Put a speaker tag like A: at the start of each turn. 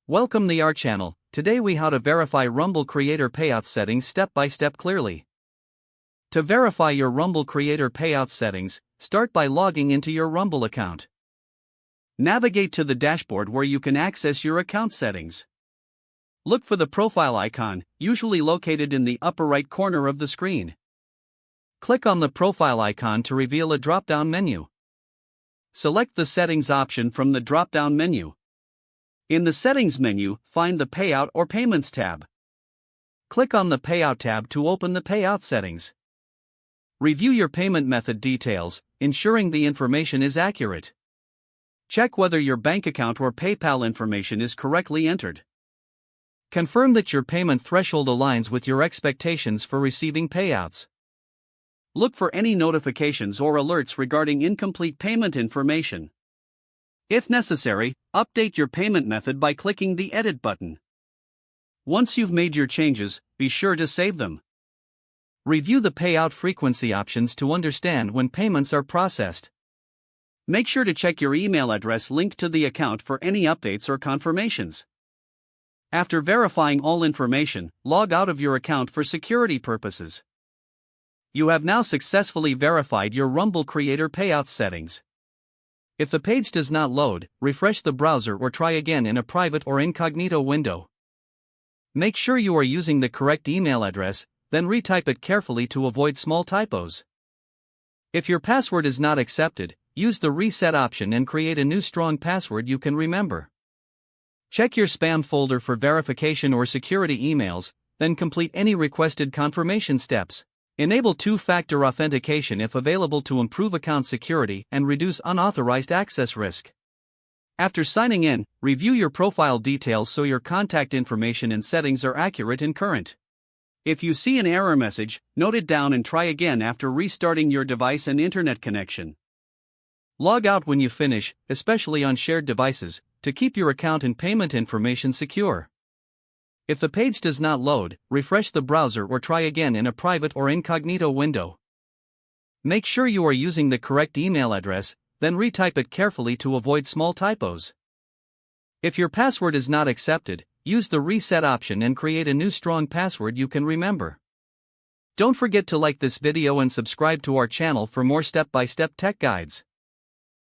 A: Welcome to our channel. Today we how to verify Rumble Creator Payouts settings step by step clearly. To verify your Rumble Creator Payouts settings, start by logging into your Rumble account. Navigate to the dashboard where you can access your account settings. Look for the profile icon, usually located in the upper right corner of the screen. Click on the profile icon to reveal a drop-down menu. Select the Settings option from the drop-down menu. In the Settings menu, find the Payout or Payments tab. Click on the Payout tab to open the payout settings. Review your payment method details, ensuring the information is accurate. Check whether your bank account or PayPal information is correctly entered. Confirm that your payment threshold aligns with your expectations for receiving payouts. Look for any notifications or alerts regarding incomplete payment information. If necessary, update your payment method by clicking the Edit button. Once you've made your changes, be sure to save them. Review the payout frequency options to understand when payments are processed. Make sure to check your email address linked to the account for any updates or confirmations. After verifying all information, log out of your account for security purposes. You have now successfully verified your Rumble Creator Payouts settings. If the page does not load, refresh the browser or try again in a private or incognito window. Make sure you are using the correct email address, then retype it carefully to avoid small typos. If your password is not accepted, use the reset option and create a new strong password you can remember. Check your spam folder for verification or security emails, then complete any requested confirmation steps. Enable two-factor authentication if available to improve account security and reduce unauthorized access risk. After signing in, review your profile details so your contact information and settings are accurate and current. If you see an error message, note it down and try again after restarting your device and internet connection. Log out when you finish, especially on shared devices, to keep your account and payment information secure. If the page does not load, refresh the browser or try again in a private or incognito window. Make sure you are using the correct email address, then retype it carefully to avoid small typos. If your password is not accepted, use the reset option and create a new strong password you can remember. Don't forget to like this video and subscribe to our channel for more step-by-step tech guides.